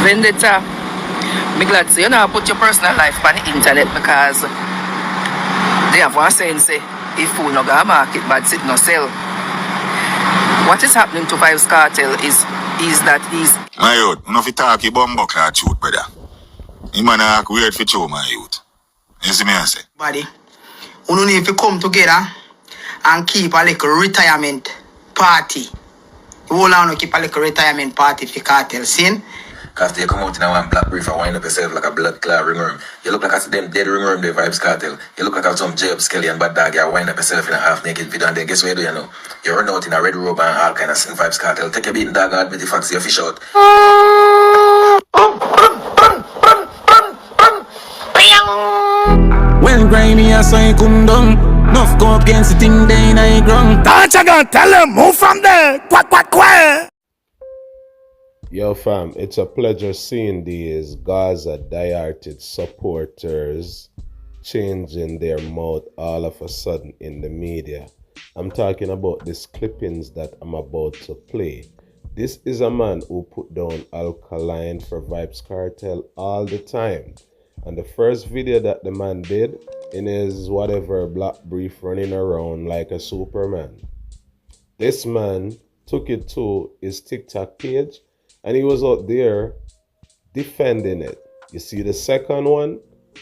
Vendetta, me glad say you know put your personal life on the internet because they have one saying say if fool no go market bad sit no sell. What is happening to Vybz Kartel is that he's my youth, no fi talk you bumbo cloud shoot, brother. You man act weird for you, my youth. You see me I say? Buddy, we need to come together and keep a little retirement party. We want to keep a little retirement party for Kartel, see? Cause they come out in a one black brief and wind up yourself like a blood clot ringworm. You look like a them dead ringworm, the Vybz Kartel. You look like a some J-Up Skelly and bad dog, you wind up yourself in a half naked video and then guess what you do you know? You run out in a red robe and all kind of sin Vybz Kartel. Take a beating dog and admit the facts, you fish out. Well, grimy as I come down. Enough go up against the thing they in a ground. Don't you gonna tell him, move from there. Quack, quack, quack. Yo fam, it's a pleasure seeing these Gaza die-hearted supporters changing their mouth all of a sudden in the media. I'm talking about these clippings that I'm about to play. This is a man who put down Alkaline for Vybz Kartel all the time. And the first video that the man did in his whatever black brief running around like a Superman. This man took it to his TikTok page and he was out there defending it. You see the second one,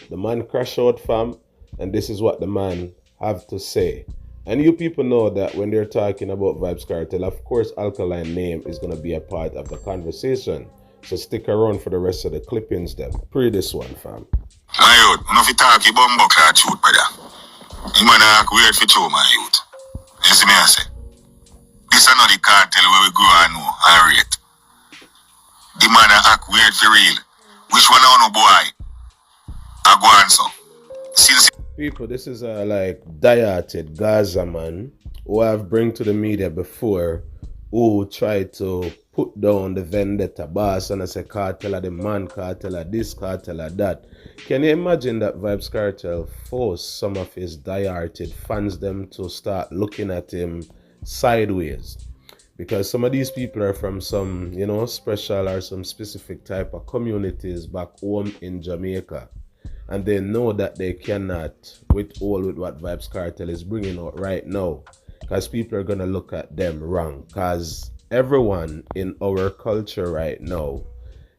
the man crash out fam, and this is what the man have to say. And you people know that when they're talking about Vybz Kartel, of course Alkaline name is going to be a part of the conversation. So stick around for the rest of the clippings then. Pre this one fam. My youth, no fi talk you bumbo cloud shoot, brother. You man act weird for you, my youth. You see me I say? This is not the cartel where we grow and know and rate. The man act weird for real. Which one on no boy? I go answer. Since People, this is a like die-hearted Gaza man who I've bring to the media before who tried to put down the Vendetta Boss and I say Kartel of the man, Kartel of this, Kartel of that. Can you imagine that Vybz Kartel forced some of his die-hearted fans them to start looking at him sideways? Because some of these people are from some, you know, special or some specific type of communities back home in Jamaica. And they know that they cannot withhold with what Vybz Kartel is bringing out right now. Because people are going to look at them wrong. Because everyone in our culture right now,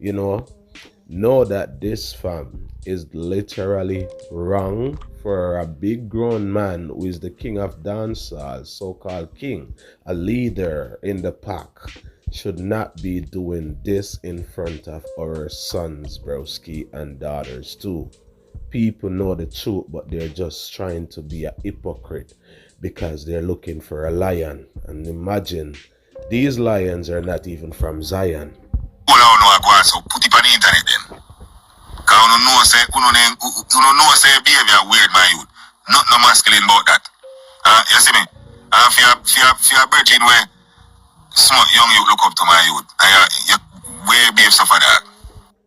you know that this fam is literally wrong for a big grown man who is the king of dancehall, so-called king, a leader in the pack, should not be doing this in front of our sons, broski, and daughters too. People know the truth, but they're just trying to be a hypocrite because they're looking for a lion. And imagine, these lions are not even from Zion. So put it on the internet then. Cause you know say behavior weird, my youth. Not no masculine about that. You see me? For your virgin where smart young you look up to my youth. You way behave so for that.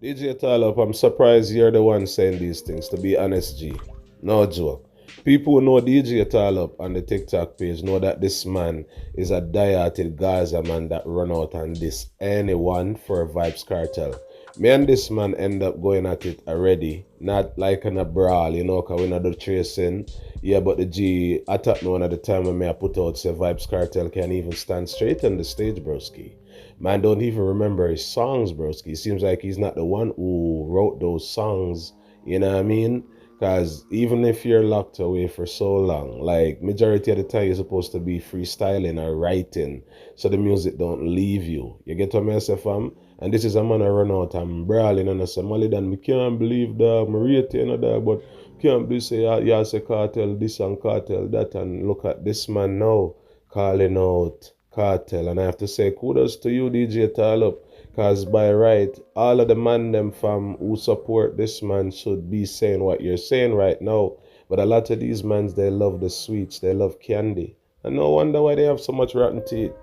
DJ Talop, I'm surprised you're the one saying these things, to be honest, G. No joke. People who know DJ Talop on the TikTok page know that this man is a die-hearted Gaza man that run out and diss anyone for Vybz Kartel. Me and this man end up going at it already, not like in a brawl, you know, because we're not tracing. Yeah, but the G attacked me one at the time when I put out say Vybz Kartel can't even stand straight on the stage, broski. Man don't even remember his songs, broski. Seems like he's not the one who wrote those songs, you know what I mean? Because even if you're locked away for so long, like majority of the time you're supposed to be freestyling or writing so the music don't leave you. You get what I say, fam? And this is a man I run out and brawling and I say, Malidan, me can't believe that, me rate you, dog, but can't believe say, yeah, say Kartel this and Kartel that, and look at this man now calling out Kartel. And I have to say kudos to you, DJ Talop. Because by right, all of the man them fam who support this man should be saying what you're saying right now. But a lot of these mans, they love the sweets, they love candy. And no wonder why they have so much rotten teeth.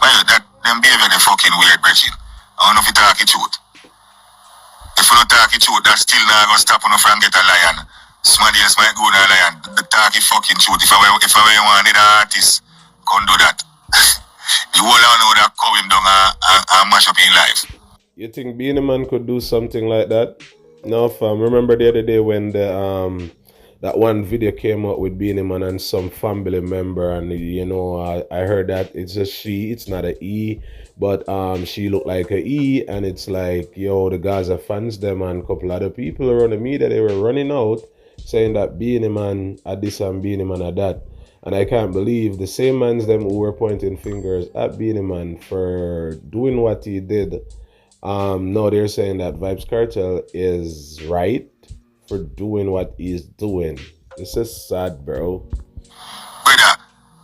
Well, that them behavior they fucking weird, Bridget. I don't know if you talk it truth. If you don't talk it truth, that still not gonna stop you from get a lion. Somebody else might go to a lion. The talk it fucking truth. If I wanted an artist, can't do that. The whole I know that cow him down and mash up in life. You think Beanie Man could do something like that? No, fam. Remember the other day when the that one video came out with Beanie Man and some family member, and I heard that it's a she, it's not a E, but she looked like a E, and it's like, yo, the Gaza fans them and a couple other people around the media, they were running out saying that Beanie Man at this and Beanie Man at that. And I can't believe the same mans them who were pointing fingers at Beanie Man for doing what he did. No, they're saying that Vybz Kartel is right for doing what he's doing. This is sad, bro. Brother,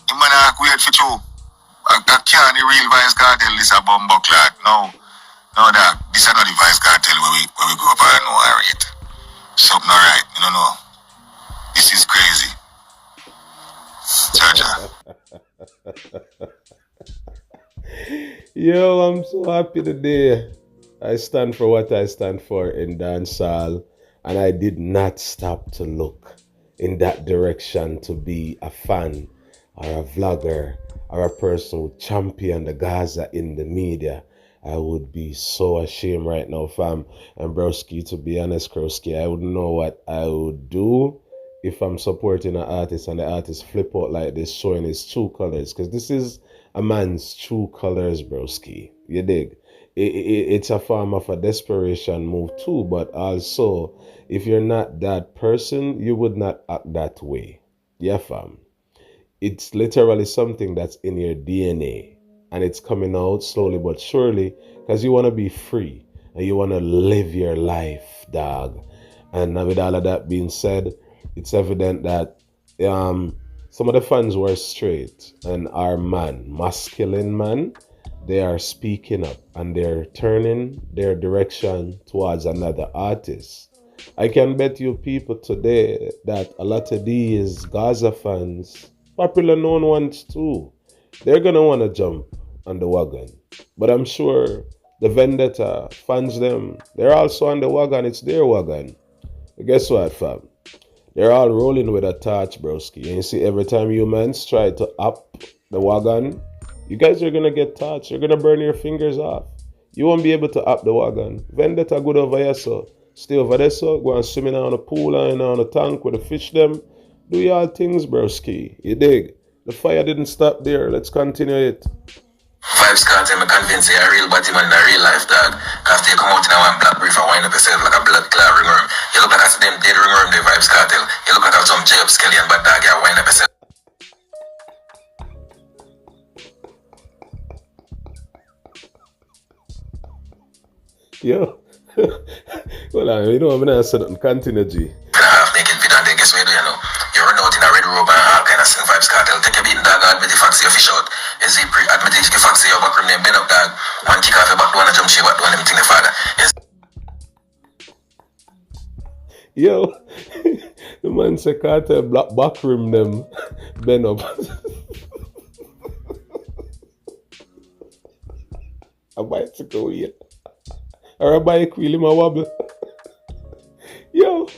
you man are weird for you. I can't the real Vybz Kartel is a bumbo clot. No, that this is not the Vybz Kartel where we go up and know I rate. Something alright, you don't know. This is crazy. Jaja. Yo, I'm so happy today. I stand for what I stand for in dancehall, and I did not stop to look in that direction to be a fan or a vlogger or a person who champion the Gaza in the media. I would be so ashamed right now, fam. And broski, to be honest, Krowski, I wouldn't know what I would do if I'm supporting an artist and the artist flip out like this, showing his true colors. Because this is a man's true colors, broski. You dig? It's a form of a desperation move too, but also, if you're not that person, you would not act that way. Yeah, fam. It's literally something that's in your DNA, and it's coming out slowly but surely because you want to be free and you want to live your life, dog. And with all of that being said, it's evident that some of the fans were straight and our masculine man, they are speaking up and they're turning their direction towards another artist. I can bet you people today that a lot of these Gaza fans, popular known ones too, they're gonna want to jump on the wagon. But I'm sure the Vendetta fans them, they're also on the wagon, it's their wagon. But guess what, fam? They're all rolling with a torch, broski. And you see, every time humans try to up the wagon, you guys are gonna get touched. You're gonna burn your fingers off. You won't be able to up the wagon. Vendetta good over here, so stay over there, so go and swim in on a pool and on a tank with the fish them. Do y'all things, broski. You dig? The fire didn't stop there. Let's continue it. Vybz Kartel, I'm convinced you're a real body man in a real life, dog. Cause you come out in a one black brief and wind up yourself like a blood clot ringworm. You look like a them dead ringworm, the Vybz Kartel. You look like a some Jacob Skelly and bad dog, you wind up yourself. Yo. Well, you know, I'm gonna say nothing. Continue, G. Half naked video and then guess what you do, you know? You run out in a red robe and all kind of sin Vybz Kartel. Take a beating dog, admit the fancy your fish out. Is he admit the fancy your back room name, bend up dog. One kick off your back, one jump shit, back one them thing the father. Yes. Yo, the man say Carter black back rim them bend up. A bicycle here. Or a bike wheel him a wobble. Yo,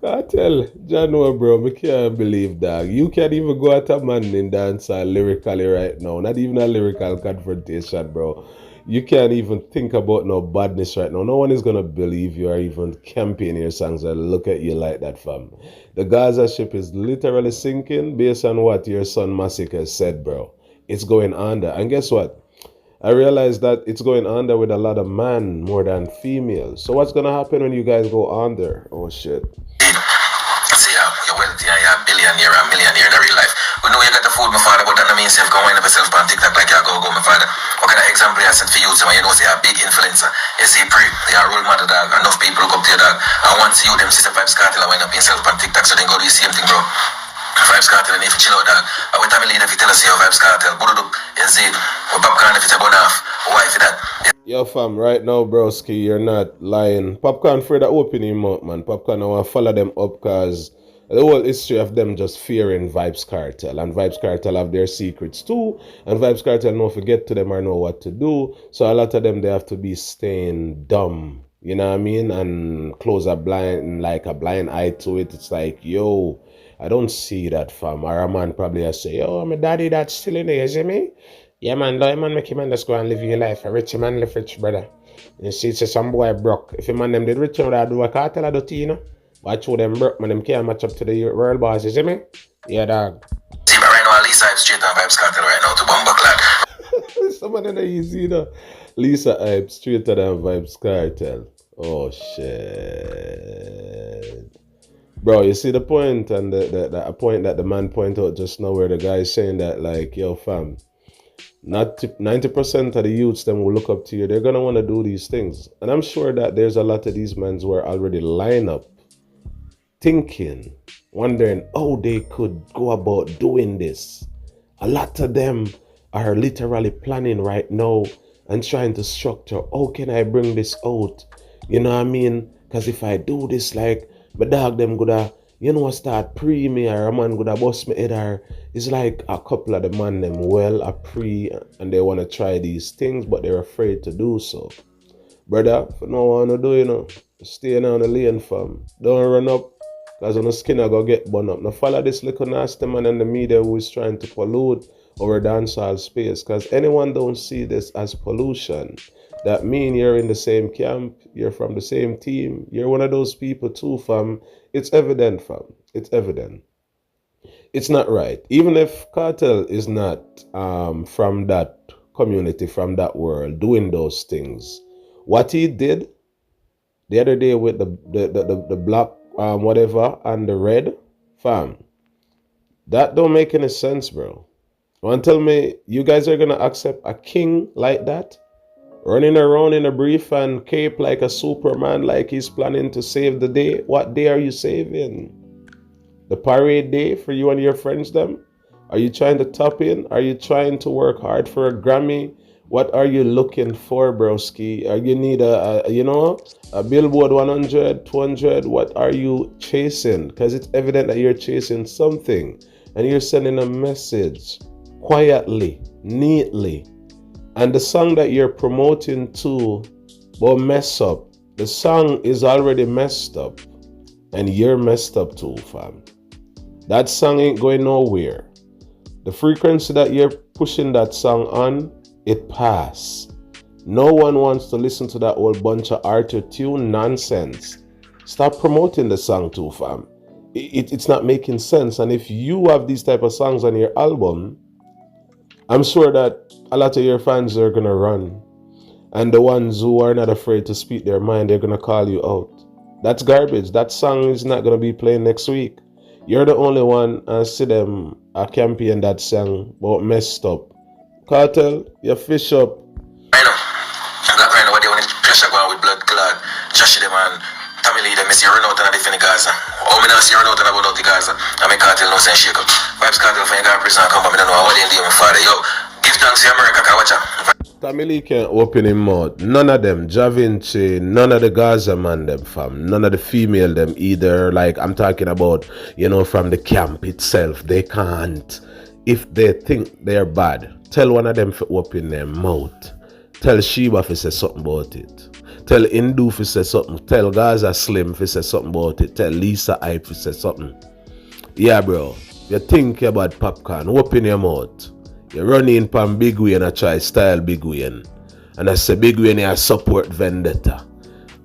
Cartel, Jano, bro, I can't believe that. You can't even go at a man in dancehall lyrically right now. Not even a lyrical confrontation, bro. You can't even think about no badness right now. No one is gonna believe you or even campaign your songs or look at you like that, fam. The Gaza ship is literally sinking based on what your son Massacre said, bro. It's going under. And guess what? I realized that it's going under with a lot of men more than females. So what's gonna happen when you guys go under? Oh shit. See, you're wealthy and you're a billionaire and millionaire in real life. We know you got the food, my father, but that means you've gone wind up yourself on TikTok like you're go, my father. What kind of example I set for you? So you know, say you're a big influencer. You see, you're a role model, dog. Enough people look up to your dog. And once you, them sister Vybz Kartel, wind up yourself on TikTok, so then go do the same thing, bro. Vybz Kartel, and if you chill out, dog. I went to me lead if you tell us you're Vybz Kartel. Put it up, you see, with popcorn if it's a bun off. Why for that? Yo, fam, right now, broski, you're not lying. Popcorn for the opening mouth, man. Popcorn, I want to follow them up because the whole history of them just fearing Vybz Kartel. And Vybz Kartel have their secrets too. And Vybz Kartel know forget to them or know what to do. So a lot of them, they have to be staying dumb. You know what I mean? And close a blind eye to it. It's like, yo, I don't see that, fam. Or a man probably has say, yo, my daddy that's still in there, you see me? Yeah, man, make him man just go and live your life. A rich man live rich, brother. You see, say some boy broke. If a man them did rich, you know, that do a cartel of the tea, you know. But I show them broke, man, them can't match up to the world boss, you see me? Yeah, dog. See, but right now, Lisa, I'm straight on Vybz Kartel right now to Bumbo Clad. Some of them are easy, you know. Lisa hype straighter than Vybz Kartel. Oh, shit. Bro, you see the point, and the point that the man pointed out just now where the guy is saying that, like, yo, fam, not 90% of the youths them will look up to you. They're going to want to do these things. And I'm sure that there's a lot of these men who are already line up thinking, wondering how they could go about doing this. A lot of them are literally planning right now and trying to structure, how can I bring this out? You know what I mean? Because if I do this, like, my dog them gonna, you know, start pre me, or a man gonna bust me head, or it's like a couple of the man them well a pre and they wanna try these things, but they're afraid to do so. Brother, if you don't wanna do, you know, stay down the lane, fam. Don't run up, because on the skin I go get burned up. Now follow this little nasty man in the media who is trying to pollute our dancehall space, because anyone don't see this as pollution. That mean you're in the same camp, you're from the same team, you're one of those people too, fam. It's evident, fam. It's evident. It's not right. Even if Kartel is not from that community, from that world, doing those things. What he did the other day with the black whatever and the red, fam, that don't make any sense, bro. You want to tell me you guys are gonna accept a king like that? Running around in a brief and cape like a Superman, like he's planning to save the day. What day are you saving? The parade day for you and your friends them? Are you trying to top in? Are you trying to work hard for a Grammy? What are you looking for, broski? You need a Billboard 100, 200? What are you chasing? Because it's evident that you're chasing something and you're sending a message quietly, neatly. And the song that you're promoting to will mess up. The song is already messed up. And you're messed up too, fam. That song ain't going nowhere. The frequency that you're pushing that song on, it pass. No one wants to listen to that whole bunch of auto-tune nonsense. Stop promoting the song too, fam. It's not making sense. And if you have these type of songs on your album, I'm sure that a lot of your fans are going to run. And the ones who are not afraid to speak their mind, they're going to call you out. That's garbage. That song is not going to be playing next week. You're the only one see them campaign that song, but messed up. Kartel, you fish up. I know. Black right now, what they want is pressure going with blood clot. Josh them and family, them see run out and defend Gaza. Oh, me not see run out and about the Gaza. I mean, Kartel no sense shake up. Vybz Kartel for you go to prison and come back, me don't know what they do, my father. Yo, give thanks to America, can watch out. Tamili can't open him mouth. None of them, Javinci, none of the Gaza man them, fam. None of the female them either. Like, I'm talking about, you know, from the camp itself. They can't. If they think they're bad, tell one of them to open their mouth. Tell Sheba to say something about it. Tell Indu to say something. Tell Gaza Slim to say something about it. Tell Lisa Hype to say something. Yeah, bro. You think about popcorn, open your mouth. You run in pan Big Wayne and try style Big Wayne. And I say Big Wayne you support Vendetta.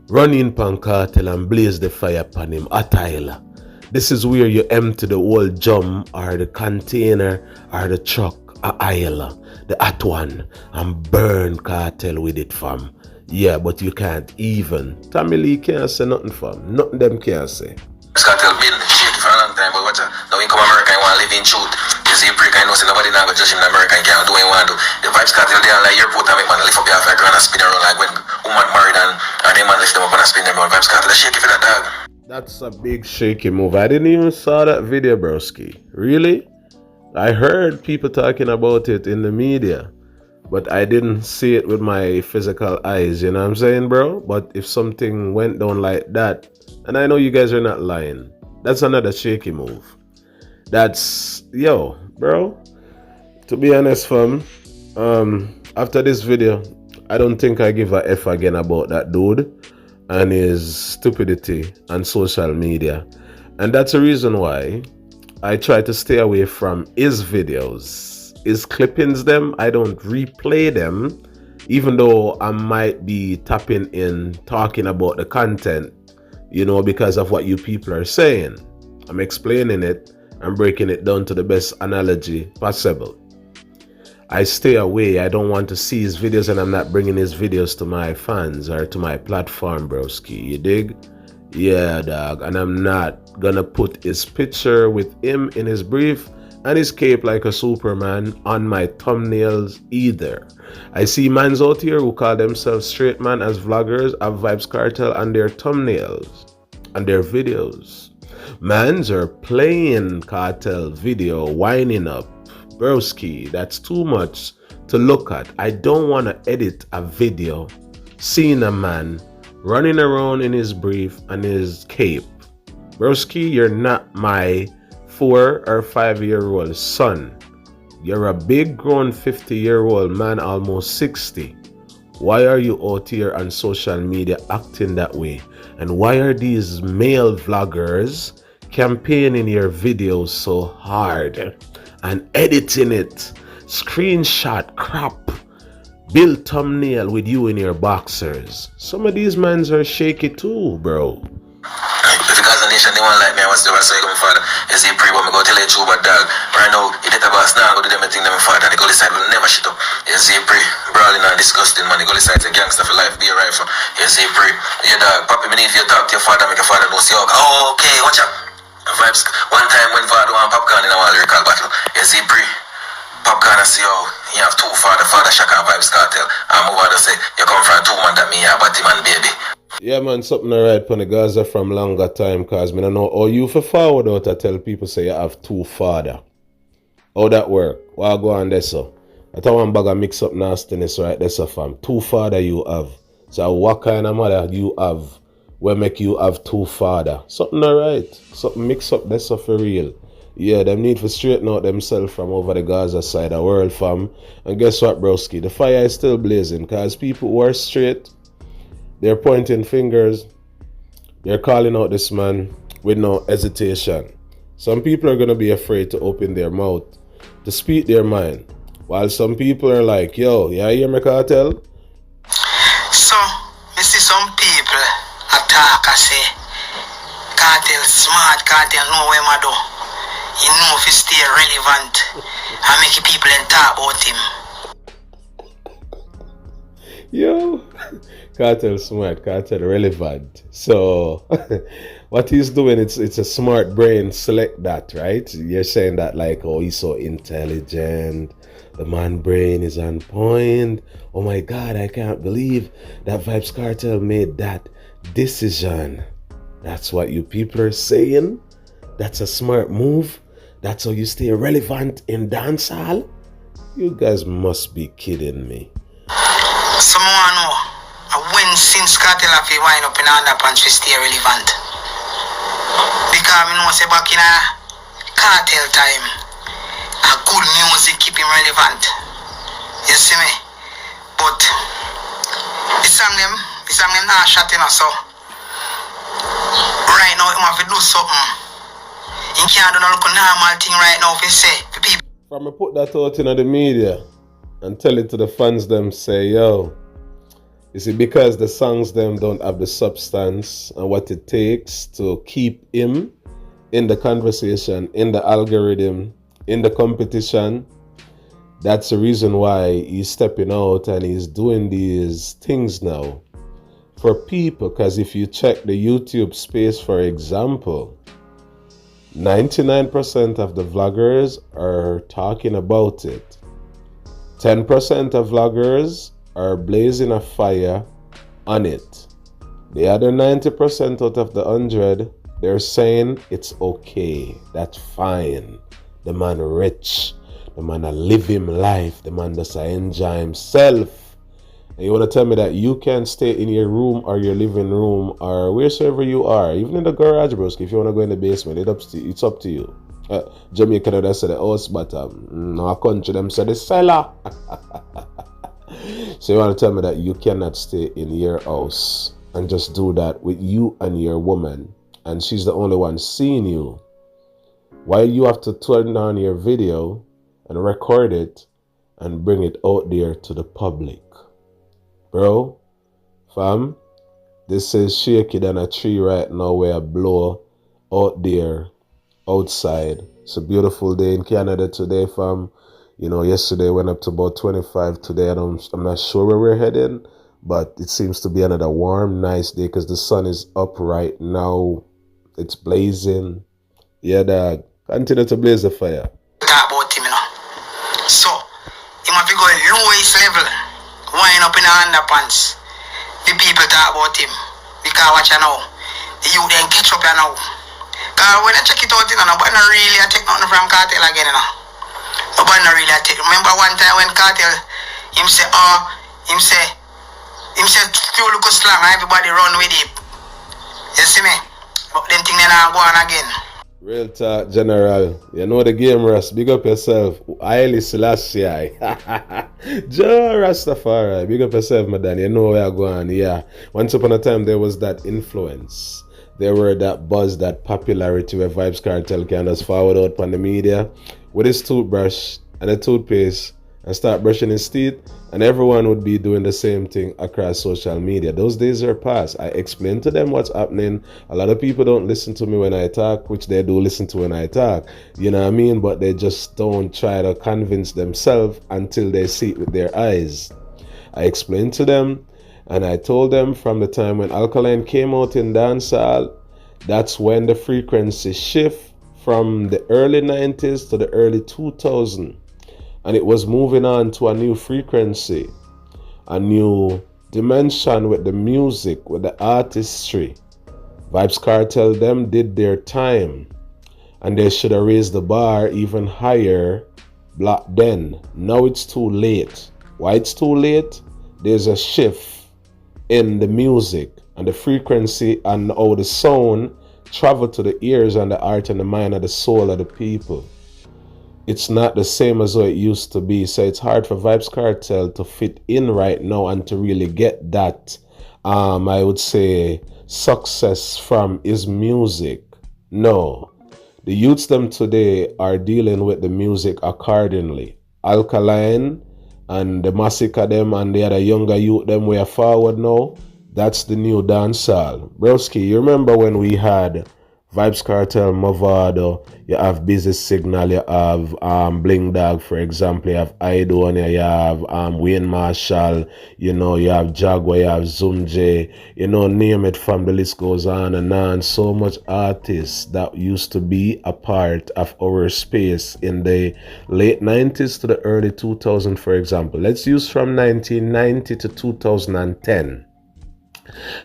Run in pan Kartel and blaze the fire pan him. Attila. This is where you empty the whole drum or the container or the truck or aisle, the hot one, and burn Kartel with it, fam. Yeah, but you can't even. Tammy Lee can't say nothing, fam. Nothing them can't say. Kartel been shit for a long time, but watch out. Now we come America and want to live in truth. You see, break I know say nobody now go judge him in America and can't do what he want to do. The Vybz Kartel they are like airport and make man lift up your affair and spin around like when woman married and they man lift them up and spin them around. Vybz Kartel shake for that dog. That's a big shaky move. I didn't even saw that video, broski. Really? I heard people talking about it in the media, but I didn't see it with my physical eyes, you know what I'm saying, bro? But if something went down like that, and I know you guys are not lying, that's another shaky move. That's, yo, bro, to be honest, fam, after this video, I don't think I give a F again about that dude and his stupidity on social media. And that's the reason why I try to stay away from his videos. His clippings them, I don't replay them even though I might be tapping in talking about the content, because of what you people are saying. I'm explaining it and breaking it down to the best analogy possible. I stay away. I don't want to see his videos, and I'm not bringing his videos to my fans or to my platform, broski. You dig? Yeah, dog. And I'm not gonna put his picture with him in his brief and his cape like a Superman on my thumbnails either. I see mans out here who call themselves straight man as vloggers have Vybz Kartel on their thumbnails and their videos. Mans are playing Kartel video, winding up. Broski, that's too much to look at. I don't want to edit a video seeing a man running around in his brief and his cape. Broski, you're not my 4 or 5-year-old son. You're a big grown 50-year-old man, almost 60. Why are you out here on social media acting that way? And why are these male vloggers campaigning your videos so hard and editing it, screenshot, crop, build thumbnail with you in your boxers? Some of these mans are shaky too, bro. If you guys are nation, they want like me, I was the say my father. You see, pre when we go tell you true about dog. Right now, you did a boss now, go do them thing them father. The goalie side will never shit up. You see, pre brawling and disgusting, man. The goalie side's a gangster for life, be a rifle. You see, pre, your dog, papi, beneath you talk to your father, make your father know, see, oh, okay, watch out. Vybz, one time when father want popcorn in our lyrical battle, you see, pre popcorn and see how you have two father Shaka and Vybz Kartel. And move on to say, you come from 2 man that me, a batty man, baby. Yeah, man, something alright for the Gaza from longer time, cause me don't know how you for forward out to tell people say you have 2 father. How that work? Well, go on there, so. I thought one bag of mix up nastiness right there, so fam. 2 father you have. So what kind of mother you have will make you have 2 father? Something alright. Something mix up there, so for real. Yeah, them need to straighten out themselves from over the Gaza side of the world, fam. And guess what, broski? The fire is still blazing, cause people who are straight, they're pointing fingers. They're calling out this man with no hesitation. Some people are going to be afraid to open their mouth, to speak their mind. While some people are like, yo, you hear me, Kartel? So, you see some people attack and say, Kartel smart, Kartel know what I do. He know if he stay relevant and make people then talk about him. Yo, Kartel smart, Kartel relevant. So what he's doing, it's a smart brain select that, right? You're saying that like, oh, he's so intelligent, the man brain is on point. Oh my God, I can't believe that Vybz Kartel made that decision. That's what you people are saying? That's a smart move? That's how you stay relevant in dancehall? You guys must be kidding me. Someone know when since Kartel have been wind up in underpants we stay relevant. Because I know say back in a Kartel time, a good music keep him relevant. You see me? But the song them not shot in us, so right now he have to do something. He can't do no look normal thing right now if he say to people. From I put that out in the media and tell it to the fans them, say, yo, you see, because the songs them don't have the substance and what it takes to keep him in the conversation, in the algorithm, in the competition, that's the reason why he's stepping out and he's doing these things now for people. Because if you check the YouTube space, for example, 99% of the vloggers are talking about it. 10% of vloggers are blazing a fire on it. The other 90% out of the 100, they're saying it's okay. That's fine. The man rich. The man a live him life. The man does enjoy himself. And you want to tell me that you can stay in your room or your living room or wheresoever you are, even in the garage, broski, if you want to go in the basement, it's up to you. Jamaica, they say the house bottom. No, a country, them say the cellar. So you want to tell me that you cannot stay in your house and just do that with you and your woman, and she's the only one seeing you, why you have to turn on your video and record it and bring it out there to the public? Bro, fam, this is shaky than a tree right now where I blow out there, outside. It's a beautiful day in Canada today, fam. You know, yesterday went up to about 25. Today, I'm not sure where we're heading, but it seems to be another warm, nice day because the sun is up right now. It's blazing. Yeah, dog. Continue to blaze the fire. Talk about him, you know. So, he must be going lowest level, wind up in the underpants. The people talk about him. Because watch you now. The youth then catch up you now. Because when I check it out, you know, nobody not really take nothing from Kartel again, you know. Nobody not really take. Remember one time when Kartel, him say, you look slang, everybody run with it. You see me? But then thing they not go on again. Real talk, General. You know the game, Russ. Big up yourself. Haile Selassie. Joe Rastafari. Big up yourself, madam. You know where you're going. Yeah. Once upon a time, there was that influence. There were that buzz, that popularity where Vybz Kartel can just forward out on the media with his toothbrush and a toothpaste and start brushing his teeth, and everyone would be doing the same thing across social media. Those days are past. I explained to them what's happening. A lot of people don't listen to me when I talk, which they do listen to when I talk. You know what I mean? But they just don't try to convince themselves until they see it with their eyes. I explained to them, and I told them from the time when Alkaline came out in Dancehall, that's when the frequency shift from the early 90s to the early 2000s. And it was moving on to a new frequency, a new dimension with the music, with the artistry. Vybz Kartel, them did their time. And they should have raised the bar even higher back then. Now it's too late. Why it's too late? There's a shift in the music and the frequency and how the sound travel to the ears and the heart and the mind and the soul of the people. It's not the same as what it used to be. So it's hard for Vybz Kartel to fit in right now and to really get that, I would say, success from his music. No. The youths them today are dealing with the music accordingly. Alkaline and the Massacre them and the other younger youth them we are forward now. That's the new dancehall. Broski, you remember when we had Vybz Kartel, Movado, you have Busy Signal, you have Bling Dog, for example, you have Idonia, you have Wayne Marshall, you know, you have Jaguar, you have Zumj, you know, name it, from the list goes on and on. So much artists that used to be a part of our space in the late 90s to the early 2000s, for example. Let's use from 1990 to 2010.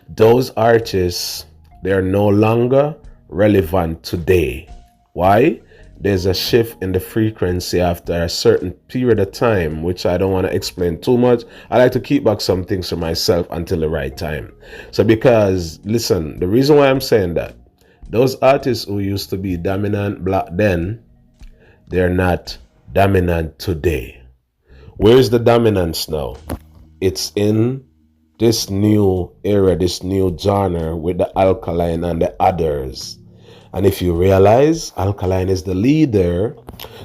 Those artists, they are no longer relevant today. Why? There's a shift in the frequency after a certain period of time, which I don't want to explain too much. I like to keep back some things for myself until the right time. So because, listen, the reason why I'm saying that, those artists who used to be dominant black then, they're not dominant today. Where's the dominance now? It's in this new era, this new genre with the Alkaline and the others. And if you realize, Alkaline is the leader,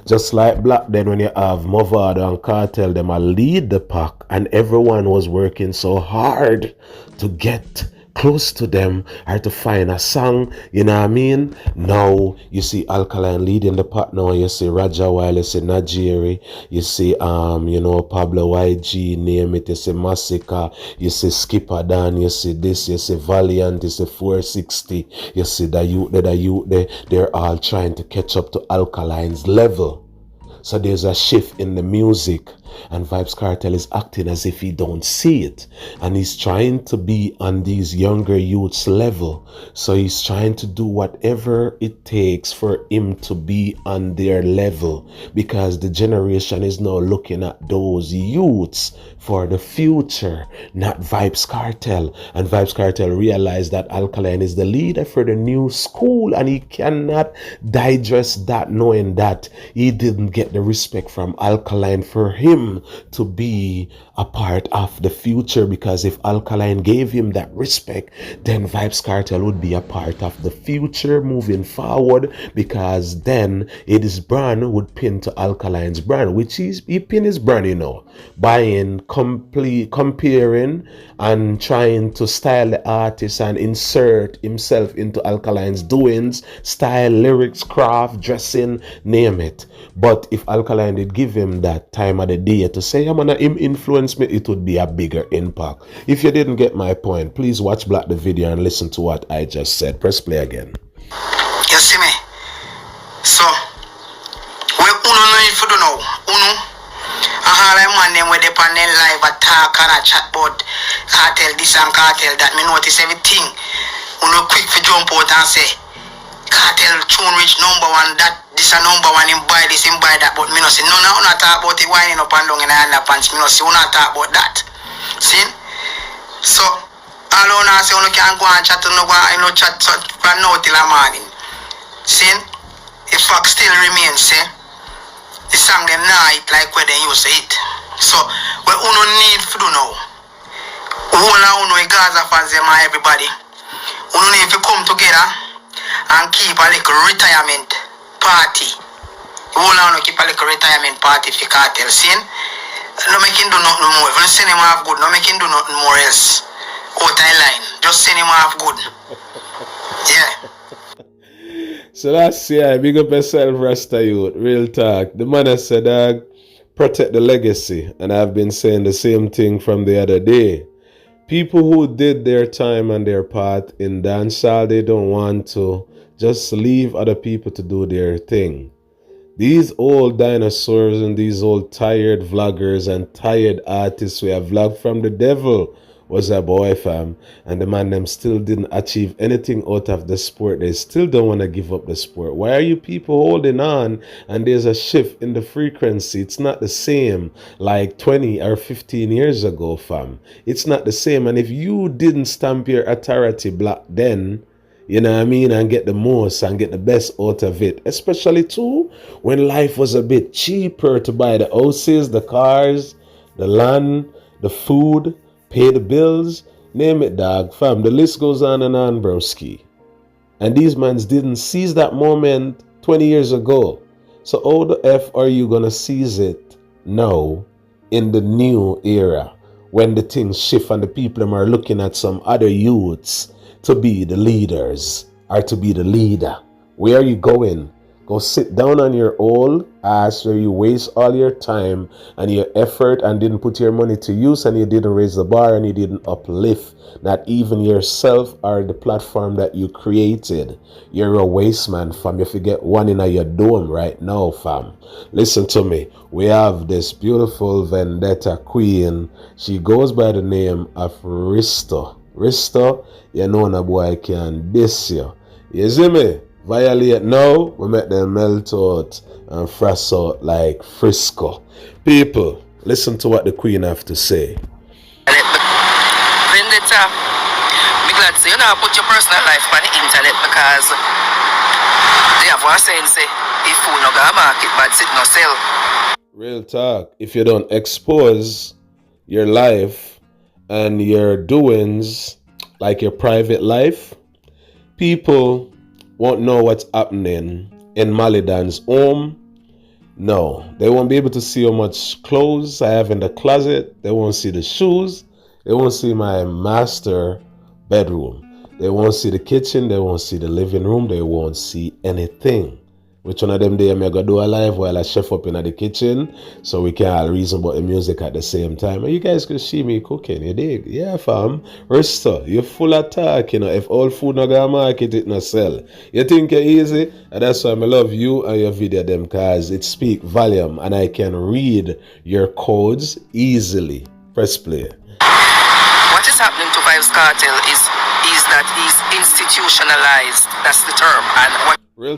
just like Black then when you have Movado and Kartel, them a lead the pack, and everyone was working so hard to get close to them or to find a song, you know what I mean? Now you see Alkaline leading the pack now, you see Raja Wild, you see Najiri, you see you know, Pablo YG, name it, you see Massacre, you see Skipper Dan, you see this, you see Valiant, you see 460, you see the youth, they're all trying to catch up to Alkaline's level. So there's a shift in the music, and Vybz Kartel is acting as if he don't see it, and he's trying to be on these younger youths level. So he's trying to do whatever it takes for him to be on their level, because the generation is now looking at those youths for the future, not Vybz Kartel. And Vybz Kartel realized that Alkaline is the leader for the new school, and he cannot digest that, knowing that he didn't get the respect from Alkaline for him him to be a part of the future, because if Alkaline gave him that respect, then Vybz Kartel would be a part of the future moving forward, because then his brand would pin to Alkaline's brand, which he pin his brand, buying, comparing and trying to style the artist and insert himself into Alkaline's doings, style, lyrics, craft, dressing, name it. But if Alkaline did give him that time of the day to say, I'm gonna him influence me, it would be a bigger impact. If you didn't get my point, please watch back the video and listen to what I just said. Press play again. You see me? So, we uno know if you don't know, uno, I have a man them with the panel live attack and a chat about cartel this and cartel that. Me notice everything. Uno quick for jump out and say, cartel tune rich number one, that this a number one, him buy this, him buy that, but me no see none of una talk about it winding up and down in the underpants. Me no see una talk about that. See? So, all una say una can go and chat to no one, chat from now till the morning. See? The fact still remains, see? The song them now it like where they used to it. So, we uno need to do now. Uno Gaza fans them and everybody. Uno need to come together and keep a little retirement party. Uno keep a little retirement party for cartel. See? No make him do nothing more. If you send him half good, no make him do nothing more else. Out of line. Just send him half good. Yeah. So that's, yeah, big up yourself, Rasta youth. Real talk. The man has said, dog, protect the legacy. And I've been saying the same thing from the other day. People who did their time and their part in dancehall, they don't want to just leave other people to do their thing. These old dinosaurs and these old tired vloggers and tired artists who have vlogged from the devil was a boy, fam, and the man them still didn't achieve anything out of the sport. They still don't want to give up the sport. Why are you people holding on? And there's a shift in the frequency. It's not the same like 20 or 15 years ago, fam. It's not the same. And if you didn't stamp your authority black then, you know what I mean, and get the most and get the best out of it, especially too when life was a bit cheaper to buy the houses, the cars, the land, the food, pay the bills, name it, dog, fam. The list goes on, broski. And these mans didn't seize that moment 20 years ago. So how the F are you gonna seize it now in the new era when the things shift and the people them are looking at some other youths to be the leaders or to be the leader? Where are you going? Go sit down on your old ass where you waste all your time and your effort and didn't put your money to use, and you didn't raise the bar and you didn't uplift not even yourself or the platform that you created. You're a waste man, fam. You forget one in your dome right now, fam. Listen to me. We have this beautiful Vendetta queen. She goes by the name of Risto. Risto, you know a boy can diss you. You see me? Violate now, we make them melt out and frost out like Frisco. People, listen to what the queen have to say. Vendetta, be glad to say, put your personal life on the internet, because they have one saying, say, if you no go market, but it no sell. Real talk. If you don't expose your life and your doings, like your private life, people won't know what's happening in Malidan's home. No, they won't be able to see how much clothes I have in the closet. They won't see the shoes. They won't see my master bedroom. They won't see the kitchen. They won't see the living room. They won't see anything. Which one of them day I'm going to do a live while I chef up in the kitchen so we can all reason about the music at the same time. And you guys could see me cooking, you dig? Yeah, fam. Rista, you're full of talk, If all food not gonna market, it not sell. You think you're easy? And that's why I love you and your video them, because it speak volume and I can read your codes easily. Press play. What is happening to Vybz Kartel is that he's institutionalized. That's the term. And what Real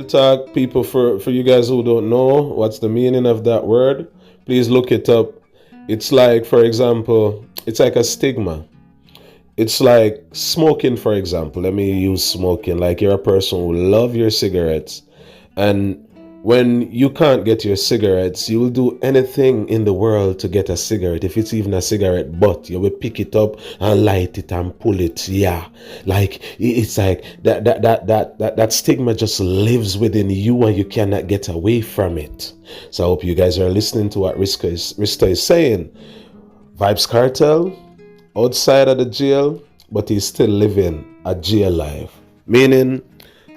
talk, people, for you guys who don't know what's the meaning of that word, please look it up. It's like, for example, it's like a stigma. It's like smoking, for example. Let me use smoking. Like you're a person who love your cigarettes, and When you can't get your cigarettes, you will do anything in the world to get a cigarette. If it's even a cigarette butt, you will pick it up and light it and pull it. Yeah, like it's like that stigma just lives within you and you cannot get away from it. So I hope you guys are listening to what Rista is saying. Vybz Kartel outside of the jail, but he's still living a jail life. Meaning,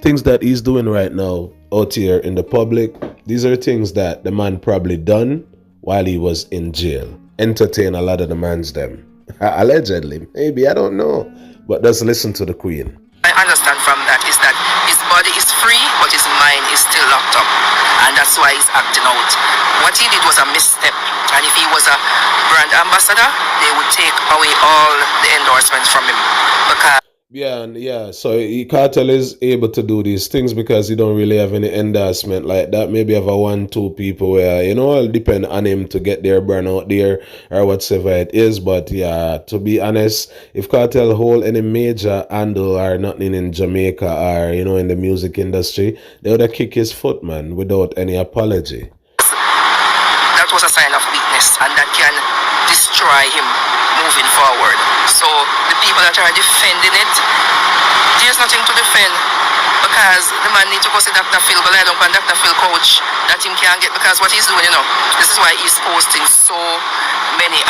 things that he's doing right now out here in the public, these are things that the man probably done while he was in jail. Entertain a lot of the man's them. Allegedly. Maybe, I don't know. But let's listen to the Queen. I understand from that is that his body is free, but his mind is still locked up. And that's why he's acting out. What he did was a misstep. And if he was a brand ambassador, they would take away all the endorsements from him. Because So Kartel is able to do these things because he don't really have any endorsement like that. Maybe have a 1-2 people where, it'll depend on him to get their brand out there or whatsoever it is. But yeah, to be honest, if Kartel hold any major handle or nothing in Jamaica or, in the music industry, they would have kicked his foot, man, without any apology. That was a sign of weakness and that can destroy him moving forward. So the people that are defending it, there's nothing to defend because the man needs to go see Dr. Phil, but I don't want Dr. Phil coach that him can't get because what he's doing, this is why he's posting so many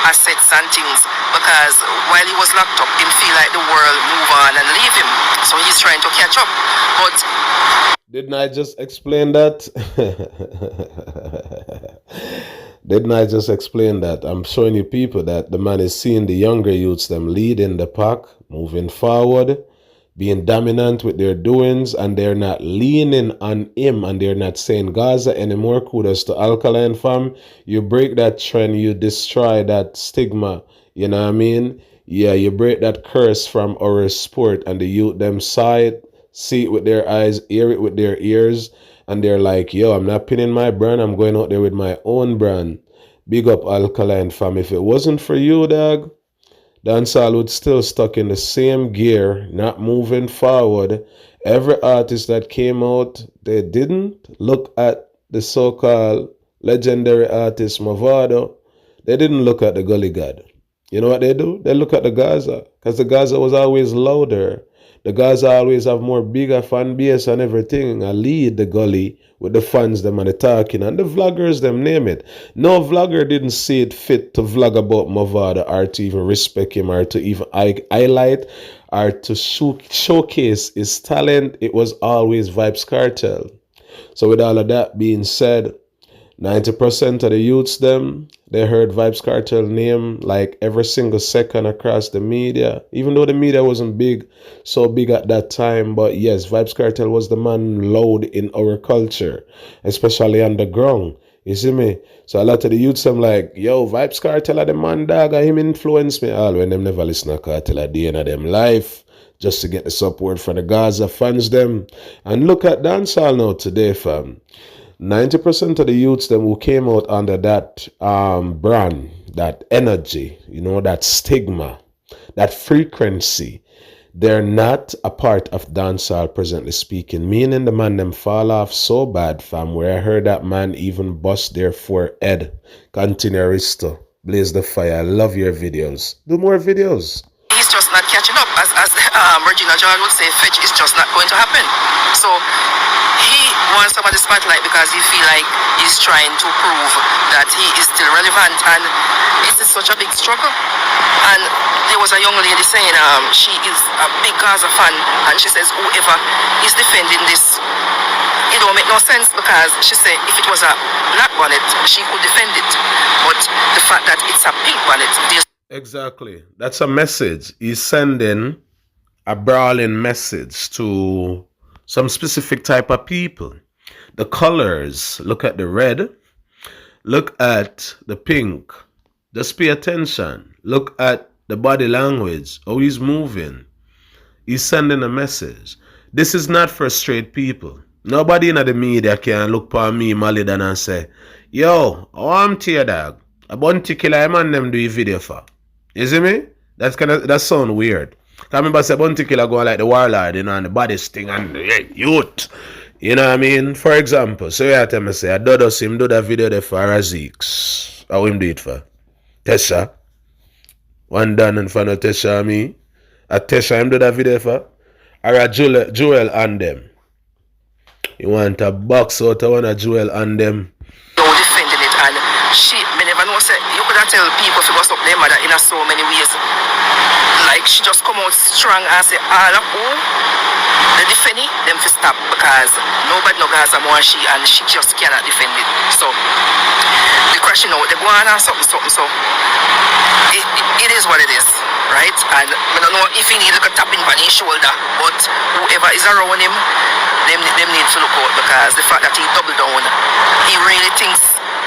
assets and things because while he was locked up, him feel like the world move on and leave him. So he's trying to catch up. But didn't I just explain that? Didn't I just explain that? I'm showing you people that the man is seeing the younger youths, them leading the pack, moving forward, being dominant with their doings, and they're not leaning on him and they're not saying Gaza anymore. Kudos to Alkaline, fam. You break that trend, you destroy that stigma, you know what I mean? Yeah, you break that curse from our sport and the youth them saw it, see it with their eyes, hear it with their ears, and they're like, yo, I'm not pinning my brand, I'm going out there with my own brand. Big up Alkaline, fam. If it wasn't for you, dog, Dancehall would still stuck in the same gear, not moving forward. Every artist that came out, they didn't look at the so-called legendary artist Mavado. They didn't look at the Gully God. You know what they do? They look at the Gaza, because the Gaza was always louder. The Gaza always have more bigger fan base and everything. I lead the Gully with the fans them and the talking and the vloggers them, name it. No vlogger didn't see it fit to vlog about Mavado or to even respect him or to even highlight or to showcase his talent. It was always Vybz Kartel. So with all of that being said, 90% of the youths them, they heard Vybz Kartel name like every single second across the media, even though the media wasn't so big at that time. But yes, Vybz Kartel was the man loud in our culture, especially underground. You see me? So a lot of the youths them like, yo, Vybz Kartel are the man, dog, him influence me all when them never listen to Kartel at the end of them life, just to get the support from the Gaza fans them. And look at dancehall now today, fam. 90% of the youths them who came out under that brand, that energy, that stigma, that frequency, they're not a part of dancehall presently speaking, meaning the man them fall off so bad, fam, where I heard that man even bust their forehead. Continue, Risto. Blaze the fire. I love your videos. Do more videos. he's just not catching up. As Regina George would say, fetch is just not going to happen. So he wants some of the spotlight because he feel like he's trying to prove that he is still relevant, and it's such a big struggle. And there was a young lady saying she is a big Gaza fan, and she says whoever is defending this, it don't make no sense, because she said if it was a black bonnet, she could defend it, but the fact that it's a pink bonnet, there's exactly. That's a message. He's sending a brawling message to some specific type of people. The colors, look at the red, look at the pink. Just pay attention. Look at the body language, how he's moving. He's sending a message. This is not for straight people. Nobody in the media can look for me, Malidan, and say, yo, I'm tear dog. A bunty killer, man, them do a video for. You see me? That sound weird. I remember say bunty killer going like the warlord, and the baddest thing, and the youth. You know what I mean? For example, so you tell me say, I does him do that video there for Razix. How him do it for? Tesha. One done in front of Tesha and me. A Tesha him do that video for? Or a Joel and them. You want a box out of one of Joel and them. No defending it, and she, me never know, say, you could have tell people to go up their mother in so many ways. Like, she just come out strong and say, all of who? The defending, them to stop, because nobody know Gaza more she, and she just cannot defend it. So, the question out, they go on and something, so it is what it is, right? And I don't know if he need to tap in on his shoulder, but whoever is around him, them need to look out, because the fact that he doubled down, he really thinks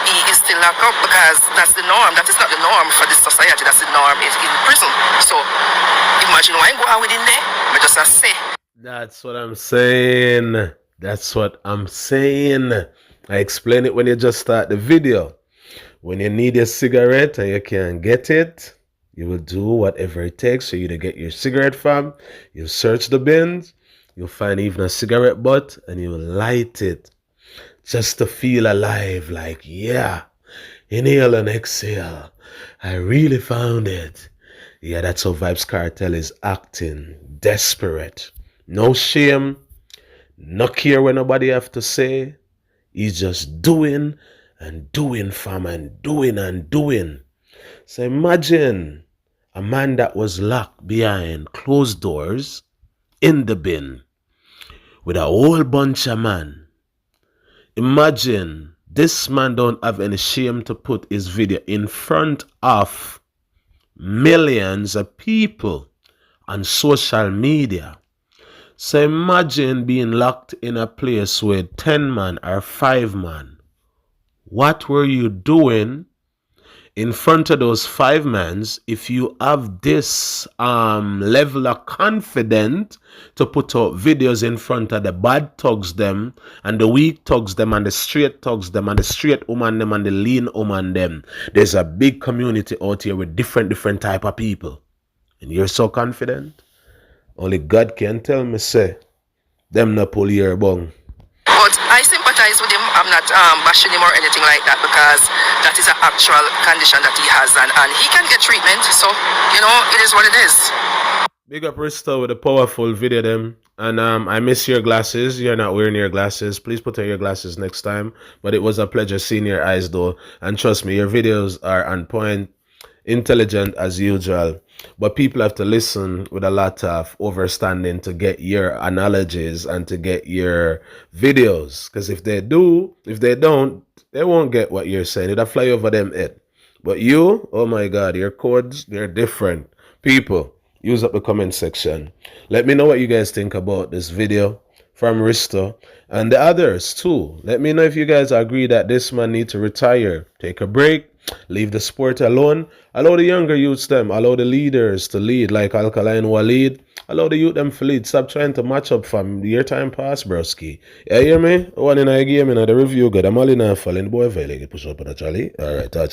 he is still locked up, because that's the norm. That is not the norm for this society. That's the norm is in prison. So imagine why I go out with him there. But just I say. That's what I'm saying. That's what I'm saying. I explain it when you just start the video. When you need a cigarette and you can't get it, you will do whatever it takes for you to get your cigarette from. You search the bins, you'll find even a cigarette butt, and you light it. Just to feel alive, like, yeah, inhale and exhale. I really found it. Yeah, that's how Vybz Kartel is acting. Desperate. No shame. No care what nobody have to say. He's just doing and doing, fam, and doing and doing. So imagine a man that was locked behind closed doors in the bin with a whole bunch of men. Imagine this man don't have any shame to put his video in front of millions of people on social media. So imagine being locked in a place with 10 man or 5 man. What were you doing in front of those 5 mans if you have this level of confidence to put out videos in front of the bad thugs them and the weak thugs them and the straight thugs them and the straight woman them and the lean woman them? There's a big community out here with different type of people, and you're so confident? Only God can tell me say them not pull your bung. But I sympathize with him. I'm not bashing him or anything like that, because that is an actual condition that he has, and he can get treatment. So, you know, it is what it is. Big up Rista with a powerful video them. And I miss your glasses. You're not wearing your glasses. Please put on your glasses next time. But it was a pleasure seeing your eyes though. And trust me, your videos are on point, intelligent as usual. But people have to listen with a lot of understanding to get your analogies and to get your videos. Because if they don't, they won't get what you're saying. It'll fly over them head. But you, oh my God, your codes, they're different. People, use up the comment section. Let me know what you guys think about this video from Risto and the others too. Let me know if you guys agree that this man needs to retire, take a break, leave the sport alone. Allow the younger youths them, allow the leaders to lead like Alkaline will lead. Allow the youth them to lead. Stop trying to match up from your time past, broski. You hear me? One in a game in the review good. I'm all in a falling boy. Push up on a Charlie. Alright, touch.